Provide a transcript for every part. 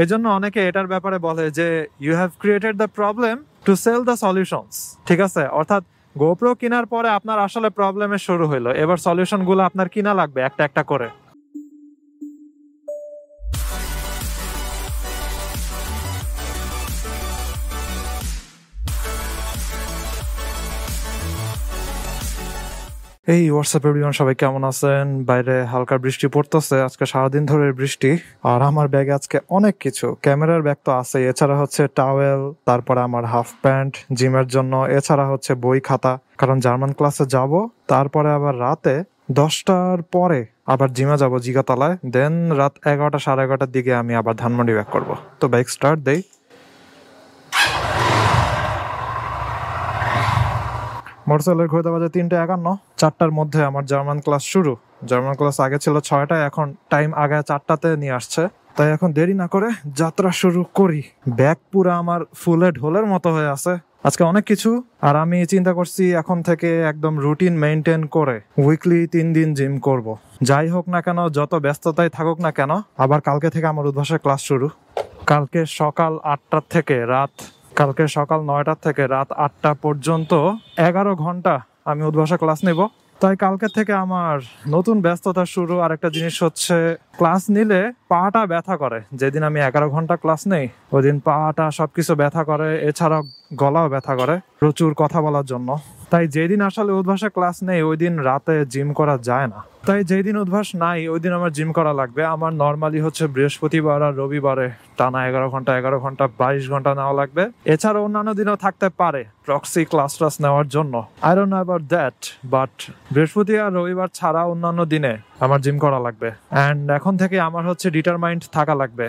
এজন্য অনেকে এটার ব্যাপারে বলে যে you have created the problem to sell the solutions. ঠিক আছে, অর্থাৎ গোপ্রো কেনার পরে আপনার আসলে প্রবলেমের শুরু হইলো, এবার সলিউশন গুলো আপনার কিনা লাগবে একটা একটা করে। এই হোয়াটসঅ্যাপ এভরিওয়ান, সবাই কেমন আছেন? বাইরে হালকা বৃষ্টি পড়তেছে, আজকে সারাদিন ধরে বৃষ্টি। আর আমার ব্যাগে আজকে অনেক কিছু, ক্যামেরার ব্যাগ তো আছে, এছাড়া হচ্ছে টাওয়েল, তারপরে আমার হাফ প্যান্ট জিমের জন্য, এছাড়া হচ্ছে বই খাতা, কারণ জার্মান ক্লাসে যাব। তারপরে আবার রাতে 10টার পরে আবার জিমে যাব জিগাতলায়, দেন রাত 11টা 11:30টার দিকে আমি আবার ধানমন্ডি ব্যাক করব। তো বাইক স্টার্ট দেই। মোটরসাইকেলের ঘড়িতে বাজে 3:51। 4টার মধ্যে আমার জার্মান ক্লাস শুরু। জার্মান ক্লাস আগে ছিল 6টায়, এখন টাইম আগে 4টাতে নিয়ে আসছে। তাই এখন দেরি না করে যাত্রা শুরু করি। ব্যাগ পুরো আমার ফুলে ঢোলের মতো হয়ে আছে, আজকে অনেক কিছু। আর আমি চিন্তা করছি এখন থেকে একদম রুটিন মেনটেন করে উইকলি 3 দিন জিম করব। যাই হোক না কেন, যত ব্যস্ততাই থাকুক না কেন, আবার কালকে থেকে আমার উদ্ভাসের ক্লাস শুরু। কালকে সকাল 9টা থেকে রাত 8টা পর্যন্ত 11 ঘন্টা আমি উদ্ভাসা ক্লাস নেব। তাই কালকে থেকে আমার নতুন ব্যস্ততা শুরু। আর একটা জিনিস হচ্ছে, ক্লাস নিলে পাটা ব্যথা করে। যেদিন আমি 11 ঘন্টা ক্লাস নেই ওই দিন পাটা সবকিছু ব্যথা করে, এছাড়াও গলাও ব্যথা করে প্রচুর কথা বলার জন্য। তাই যেদিন আসলে উদ্ভাসে ক্লাস নেই ওই দিন রাতে জিম করা যায় না। তাই যেদিন উদ্ভাস নাই ওই দিন আমার জিম করা লাগবে। আমার নর্মালি হচ্ছে বৃহস্পতিবার আর রবিবারে টানা 11 ঘন্টা 22 ঘন্টা নেওয়া লাগবে। এছাড়া অন্যান্য দিনও থাকতে পারে প্রক্সি ক্লাস নেওয়ার জন্য, I don't know about that, but বৃহস্পতি আর রবিবার ছাড়া অন্যান্য দিনে আমার জিম করা লাগবে। অ্যান্ড এখন থেকে আমার হচ্ছে ডিটারমাইন্ড থাকা লাগবে,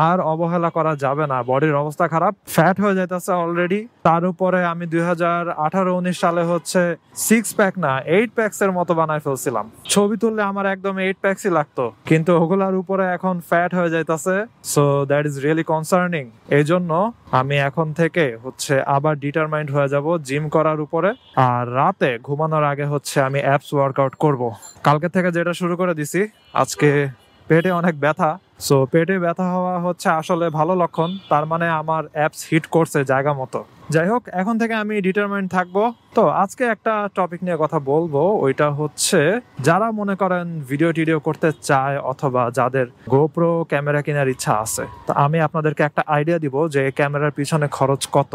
আর অবহেলা করা যাবে না। বডির অবস্থা খারাপ, ফ্যাট হয়ে যাইতেছে অলরেডি। তার উপরে আমি 2018-19 সালে হচ্ছে 6 প্যাক না 8 প্যাক্স এর মতো বানায় ফেলছিলাম। ছবি তুললে আমার একদম 8 প্যাক্সই লাগতো, কিন্তু ওগুলার উপরে এখন ফ্যাট হয়ে যাইতেছে। So that is really concerning. এই জন্য আমি এখন থেকে হচ্ছে আবার ডিটারমাইন্ড হয়ে যাব জিম করার উপরে। আর রাতে ঘুমানোর আগে হচ্ছে আমি অ্যাপস ওয়ার্কআউট করব। কালকে থেকে যেটা শুরু করে দিছি। আজকে পেটে অনেক ব্যথা, সো পেটে ব্যথা হওয়া হচ্ছে আসলে ভালো লক্ষণ, তার মানে আমার অ্যাপস হিট করছে জায়গা মতো। যাই হোক, এখন থেকে আমি ডিটারমাইন্ড থাকবো। তো আজকে একটা টপিক নিয়ে কথা বলবো, ওইটা হচ্ছে যারা মনে করেন ভিডিও করতে চায় অথবা যাদের গোপ্রো ক্যামেরা কেনার ইচ্ছা আছে। তো আমি আপনাদেরকে একটা আইডিয়া দিব যে ক্যামেরার পিছনে খরচ কত।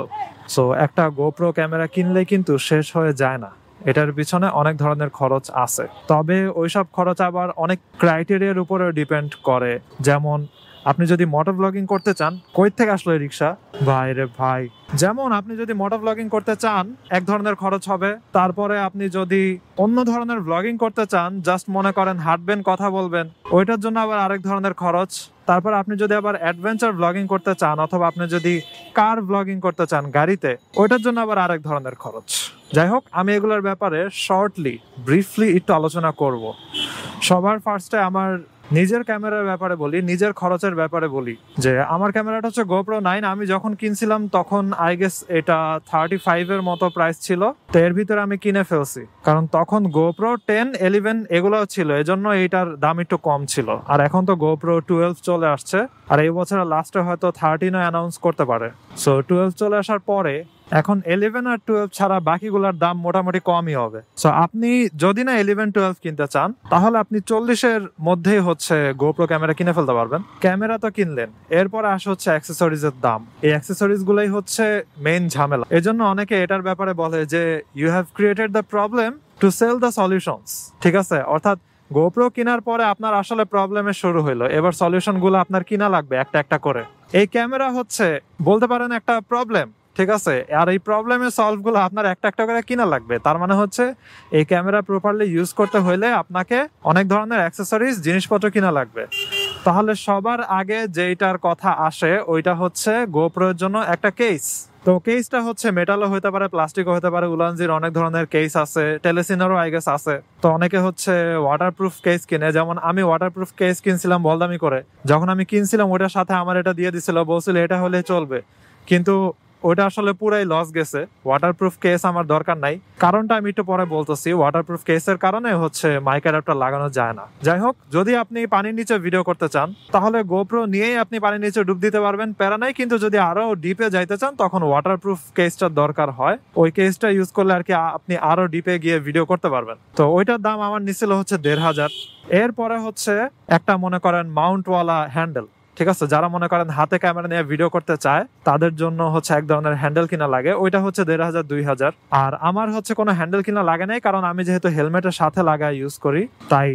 সো একটা গোপ্রো ক্যামেরা কিনলে কিন্তু শেষ হয়ে যায় না, এটার পিছনে অনেক ধরনের খরচ আছে। তবে ওইসব খরচ আবার অনেক ক্রাইটেরিয়ার উপরে ডিপেন্ড করে। যেমন আপনি যদি মোটর ব্লগিং করতে চান, কই থেকে আসলে রিক্সা ভাই রে ভাই। যেমন আপনি যদি মোটর ব্লগিং করতে চান এক ধরনের খরচ হবে, তারপরে আপনি যদি অন্য ধরনের ব্লগিং করতে চান, জাস্ট মনে করেন হাঁটবেন কথা বলবেন, ওইটার জন্য আবার আরেক ধরনের খরচ। তারপর আপনি যদি আবার অ্যাডভেঞ্চার ব্লগিং করতে চান অথবা আপনি যদি কার ব্লগিং করতে চান গাড়িতে, ওইটার জন্য আবার আরেক ধরনের খরচ। যাই হোক, আমি এগুলোর ব্যাপারে ব্রিফলি একটু আলোচনা করব। সবার ফার্স্টে আমার নিজের ক্যামেরার ব্যাপারে বলি, নিজের খরচের ব্যাপারে বলি। যে আমার ক্যামেরাটা হচ্ছে GoPro 9। আমি যখন কিনছিলাম তখন আই গেস এটা 35 এর মতো প্রাইস ছিল। তো এর ভিতরে আমি কিনে ফেলছি, কারণ তখন GoPro 10, 11 এগুলো ছিল, এজন্য এইটার দাম একটু কম ছিল। আর এখন তো GoPro 12 চলে আসছে, আর এই বছরের লাস্টে হয়তো 13ও অ্যানাউন্স করতে পারে। সো 12 চলে আসার পরে এখন 11 আর 12 ছাড়া বাকিগুলোর দাম মোটামুটি কমই হবে। সো আপনি যদি না 11-12 কিনতে চান, তাহলে আপনি 40-এর মধ্যেই হচ্ছে GoPro ক্যামেরা কিনে ফেলতে পারবেন। ক্যামেরা তো কিনলেন, এরপরে আসে হচ্ছে অ্যাক্সেসরিজ এর দাম। এই অ্যাক্সেসরিজ গুলাই হচ্ছে মেইন ঝামেলা। এজন্য অনেকে এটার ব্যাপারে বলে যে you have created the problem to sell the solutions. ঠিক আছে, অর্থাৎ GoPro কেনার পরে আপনার আসলে প্রবলেমের শুরু হইলো, এবার সলিউশন গুলো আপনার কিনা লাগবে একটা একটা করে। এই ক্যামেরা হচ্ছে বলতে পারেন একটা প্রবলেম, ঠিক আছে, আর এই প্রবলেমের সলভ গুলো আপনার একটা একটা করে কিনা লাগবে। তার মানে হচ্ছে এই ক্যামেরা প্রপারলি ইউজ করতে হইলে আপনাকে অনেক ধরনের অ্যাক্সেসরিজ জিনিসপত্র কিনা লাগবে। তাহলে সবার আগে যেটার কথা আসে ওইটা হচ্ছে GoPro এর জন্য একটা কেস। তো কেসটা হচ্ছে মেটালও হতে পারে, প্লাস্টিকও হতে পারে, উলানজির অনেক ধরনের কেস আছে, টেলেসিনেরও আই গেস আছে। তো অনেকে হচ্ছে ওয়াটারপ্রুফ কেস কিনে, যেমন আমি ওয়াটারপ্রুফ কেস কিনছিলাম বলদামি করে। যখন আমি কিনছিলাম ওটার সাথে আমার এটা দিয়ে দিছিল, বলছিল এটা হলে চলবে। কিন্তু ওটা আসলে পুরাই লস গেছে। ওয়াটারপ্রুফ কেস আমার দরকার নাই, কারণটা আমি একটু পরে বলতেছি। ওয়াটারপ্রুফ কেসের কারণে হচ্ছে মাইক অ্যাডাপ্টার লাগানো যায় না। যাই হোক, যদি আপনি পানির নিচে ভিডিও করতে চান তাহলে গোপ্রো নিয়েই আপনি পানির নিচে ডুব দিতে পারবেন, প্যারা নাই। কিন্তু যদি আরো ডিপে যাইতে চান তখন ওয়াটারপ্রুফ কেসটার দরকার হয়। ওই কেসটা ইউজ করলে আর কি আপনি আরো ডিপে গিয়ে ভিডিও করতে পারবেন। তো ওইটার দাম আমার নিছিল হচ্ছে 1500। এরপরে হচ্ছে একটা মনে করেন মাউন্টওয়ালা হ্যান্ডেল, ঠিক আছে? যারা মনে করেন হাতে ক্যামেরা নিয়ে ভিডিও করতে চায় তাদের জন্য হচ্ছে এক ধরনের হ্যান্ডেল কিনা লাগে, ওইটা হচ্ছে 1500-2000। আর আমার হচ্ছে কোনো হ্যান্ডেল কিনা লাগে নাই, কারণ আমি যেহেতু হেলমেটের সাথে লাগাই ইউজ করি, তাই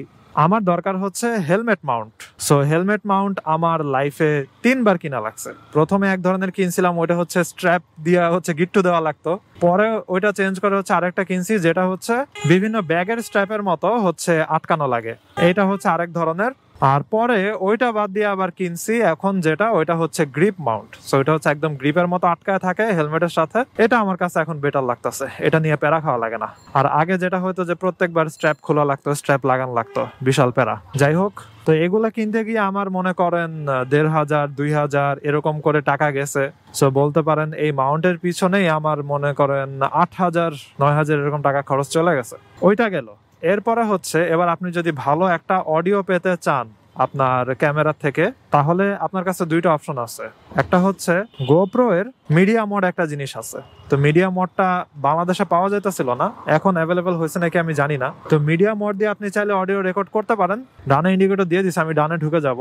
আমার দরকার হচ্ছে helmet Mount. So helmet Mount আমার লাইফে 3বার কিনা লাগছে। প্রথমে এক ধরনের কিনছিলাম, ওইটা হচ্ছে স্ট্র্যাপ দিয়া হচ্ছে গিট্টু দেওয়া লাগতো। পরে ওইটা চেঞ্জ করে হচ্ছে আরেকটা কিনছি, যেটা হচ্ছে বিভিন্ন ব্যাগের স্ট্র্যাপের মতো হচ্ছে আটকানো লাগে, এইটা হচ্ছে আরেক ধরনের। আর পরে ওইটা বাদ দিয়ে আবার কিনছি এখন যেটা, ওইটা হচ্ছে গ্রিপ মাউন্ট। সো এটা হচ্ছে একদম গ্রিপের মতো আটকায় থাকে হেলমেটের সাথে। এটা আমার কাছে এখন বেটার লাগতেছে, এটা নিয়ে প্যারা খাওয়া লাগে না। আর আগে যেটা হয়তো যে প্রত্যেকবার স্ট্র্যাপ খোলা লাগতো, স্ট্র্যাপ লাগানো লাগতো, বিশাল প্যারা। যাই হোক, তো এগুলা কিনতে গিয়ে আমার মনে করেন 1500-2000 এরকম করে টাকা গেছে। সো বলতে পারেন এই মাউন্টের পিছনেই আমার মনে করেন 8000-9000 এরকম টাকা খরচ চলে গেছে। ওইটা গেল। এরপরে হচ্ছে এবার আপনি যদি ভালো একটা অডিও পেতে চান আপনার ক্যামেরা থেকে, তাহলে আপনার কাছে দুইটা অপশন আছে। একটা হচ্ছে গোপ্রো এর মিডিয়া মোড একটা জিনিস আছে। তো মিডিয়া মোডটা বাংলাদেশে পাওয়া যাইতেছিল না, এখন অ্যাভেলেবল হয়েছে নাকি আমি জানি না। তো মিডিয়া মোড দিয়ে আপনি চাইলে অডিও রেকর্ড করতে পারেন। ডানে ইন্ডিকেটর দিয়ে দিছি, আমি ডানে ঢুকে যাব।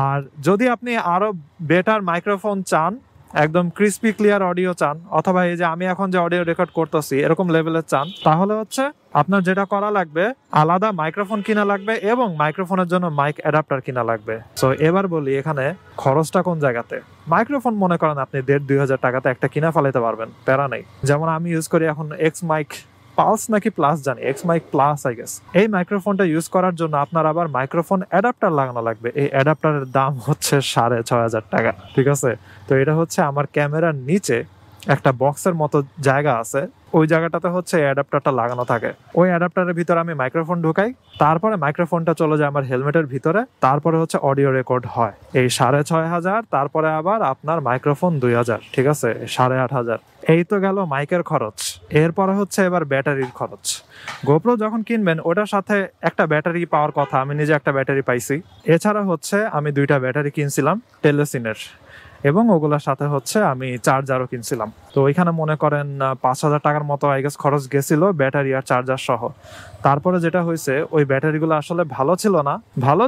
আর যদি আপনি আরো বেটার মাইক্রোফোন চান, একদম ক্রিস্পি ক্লিয়ার অডিও চান, অথবা এই যে আমি এখন যে অডিও রেকর্ড করতেছি এরকম লেভেলের চান, তাহলে হচ্ছে আপনার যেটা করা লাগবে, আলাদা মাইক্রোফোন কিনা লাগবে এবং মাইক্রোফোনের জন্য মাইক অ্যাডাপ্টার কিনা লাগবে। সো এবার বলি এখানে খরচটা কোন জায়গাতে। মাইক্রোফোন মনে করেন আপনি 1500-2000 টাকাতে একটা কিনা ফেলাইতে পারবেন, প্যারা নেই। যেমন আমি ইউজ করি এখন এক্স মাইক পালস নাকি প্লাস, জানি X mic plus I guess. এই মাইক্রোফোনটা ইউজ করার জন্য আপনার আবার মাইক্রোফোন অ্যাডাপ্টার লাগানো লাগবে। এই অ্যাডাপ্টারের দাম হচ্ছে 6500 টাকা, ঠিক আছে? তো এটা হচ্ছে আমার ক্যামেরার নিচে একটা বক্সের মতো জায়গা আছে, ওই জায়গাটাতে হচ্ছে অ্যাডাপ্টারটা লাগানো থাকে। ওই অ্যাডাপ্টারের ভিতরে আমি মাইক্রোফোন ঢুকাই, তারপরে মাইক্রোফোনটা চলে যায় আমার হেলমেটের ভিতরে, তারপরে হচ্ছে অডিও রেকর্ড হয়। এই 6500, তারপরে আবার আপনার মাইক্রোফোন 2000, ঠিক আছে? 8500। এই তো গেল মাইকের খরচ। এরপরে হচ্ছে এবার ব্যাটারির খরচ। গোপ্রো যখন কিনবেন ওটার সাথে একটা ব্যাটারি পাওয়ার কথা, আমি নিজে একটা ব্যাটারি পাইছি। এছাড়া হচ্ছে আমি 2টা ব্যাটারি কিনছিলাম টেলেসিনের, এবং ওগুলোর সাথে হচ্ছে আমি চার্জারও কিনছিলাম। তো ওইখানে মনে করেন 5000 টাকার মতো আই গেস খরচ গেছিল ব্যাটারি আর চার্জার সহ। তারপরে যেটা হয়েছে, ওই ব্যাটারিগুলো আসলে ভালো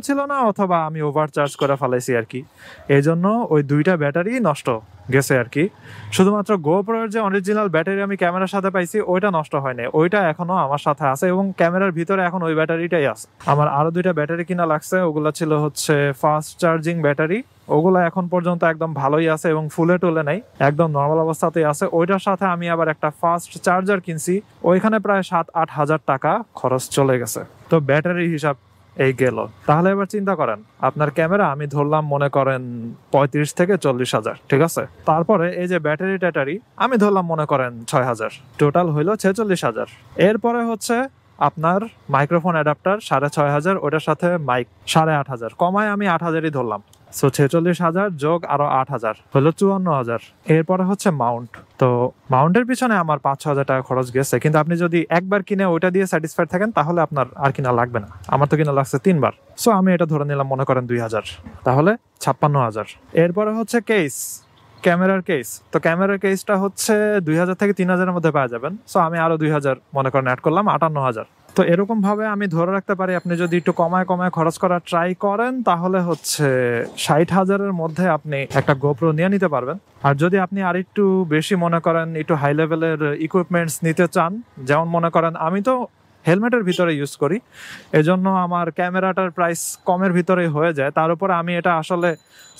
ছিল না, অথবা আমি ওভার চার্জ করে ফেলাইছি আর কি। এই জন্য ওই 2টা ব্যাটারি নষ্ট গেছে আর কি। শুধুমাত্র গোপ্রোর যে অরিজিনাল ব্যাটারি আমি ক্যামেরার সাথে পাইছি ওইটা নষ্ট হয়নি, ওইটা এখনো আমার সাথে আছে এবং ক্যামেরার ভিতরে এখন ওই ব্যাটারিটাই আছে। আমার আরো 2টা ব্যাটারি কিনা লাগছে, ওগুলা ছিল হচ্ছে ফাস্ট চার্জিং ব্যাটারি। ওগুলা এখন পর্যন্ত একদম ভালোই আছে এবং ফুলে টুলে নাই, একদম নর্মাল অবস্থাতেই আছে। ওইটার সাথে আমি আবার একটা ফাস্ট চার্জার কিনছি, ওইখানে প্রায় 7-8 হাজার টাকা খরচ চলে গেছে। তো ব্যাটারির হিসাব এই গেল। তাহলে এবার চিন্তা করেন, আপনার ক্যামেরা আমি ধরলাম মনে করেন 35,000-40,000, ঠিক আছে? তারপরে এই যে ব্যাটারি ট্যাটারি আমি ধরলাম মনে করেন 6000, টোটাল হইলো 46,000। এরপরে হচ্ছে আপনার মাইক্রোফোন অ্যাডাপ্টার 6500, ওটার সাথে মাইক 8500, কমায় আমি 8000ই ধরলাম। সো 46,000 যোগ আরো 8000 হলো 54,000। এরপরে হচ্ছে মাউন্ট। তো মাউন্টের পিছনে আমার 5-6 হাজার টাকা খরচ গেছে, কিন্তু আপনি যদি একবার কিনে ওইটা দিয়ে স্যাটিসফাইড থাকেন তাহলে আপনার আর কিনা লাগবে না। আমার তো কিনা লাগছে 3বার। সো আমি এটা ধরে নিলাম মনে করেন 2000, তাহলে 56,000। এরপরে হচ্ছে কেস, ক্যামেরার কেস। তো ক্যামেরার কেসটা হচ্ছে 2000-3000 মধ্যে পাওয়া যাবেন। সো আমি আরো 2000 মনে করেন অ্যাড করলাম, 58,000। তো এরকম ভাবে আমি ধরে রাখতে পারি আপনি যদি একটু কমায় খরচ করার ট্রাই করেন তাহলে হচ্ছে 60,000-এর মধ্যে আপনি একটা গোপ্রো নিয়ে নিতে পারবেন। আর যদি আপনি আর একটু বেশি মনে করেন একটু হাই লেভেলের ইকুইপমেন্টস নিতে চান, যেমন মনে করেন আমি তো হেলমেটের ভিতরে ইউজ করি, এজন্য আমার ক্যামেরাটার প্রাইস কমের ভিতরেই হয়ে যায়। তার উপরে আমি এটা আসলে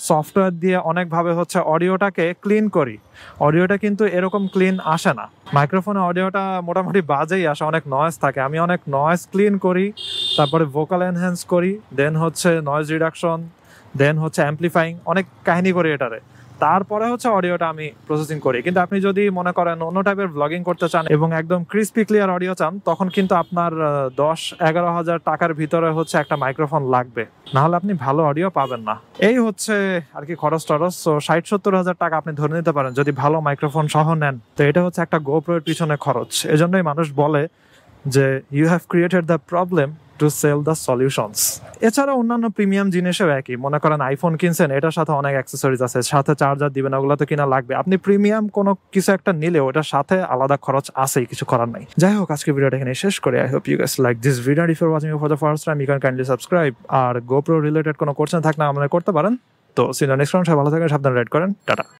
সফটওয়্যার দিয়ে অনেকভাবে হচ্ছে অডিওটাকে ক্লিন করি। অডিওটা কিন্তু এরকম ক্লিন আসে না, মাইক্রোফোনে অডিওটা মোটামুটি বাজেই আসে, অনেক নয়েজ থাকে। আমি অনেক নয়েজ ক্লিন করি, তারপরে ভোকাল এনহ্যান্স করি, দেন হচ্ছে নয়েজ রিডাকশন, দেন হচ্ছে অ্যাম্পলিফাইং, অনেক কাহিনী করি এটারে। তারপরে হচ্ছে অডিওটা আমি প্রসেসিং করি। কিন্তু আপনি যদি মনে করেন অন্য টাইপের ব্লগিং করতে চান এবং একদম ক্রিস্পি ক্লিয়ার অডিও চান, তখন কিন্তু আপনার 10-11 হাজার টাকার ভিতরে হচ্ছে একটা মাইক্রোফোন লাগবে, না হলে আপনি ভালো অডিও পাবেন না। এই হচ্ছে আর কি খরচ টরচ। সো 60-70 হাজার টাকা আপনি ধরে নিতে পারেন যদি ভালো মাইক্রোফোন সহ নেন। তো এটা হচ্ছে একটা GoPro এর পিছনে খরচ। এজন্যই মানুষ বলে যে you have created the problem to sell the solutions. এছাড়া অন্যান্য প্রিমিয়াম জিনিসও একই। মনে করেন আইফোন কিনছেন, এটার সাথে অনেক অ্যাক্সেসরিজ আছে, সাথে চার্জার দিবেন, ওগুলো তো কিনা লাগবে। আপনি প্রিমিয়াম কোনো কিছু একটা নিলে ওটার সাথে আলাদা খরচ আছেই, কিছু করার নাই। যাই হোক, আজকে ভিডিওটা এখানে শেষ করি। I hope you guys like this video. If you are watching for the first time, you can kindly subscribe. আর GoPro রিলেটেড কোনো কোশ্চেন থাকলে আমাদের করতে পারেন। তো সি ইউ নেক্সট টাইম। সবাই ভালো থাকেন, সাবধানে রাইড করেন। টাটা।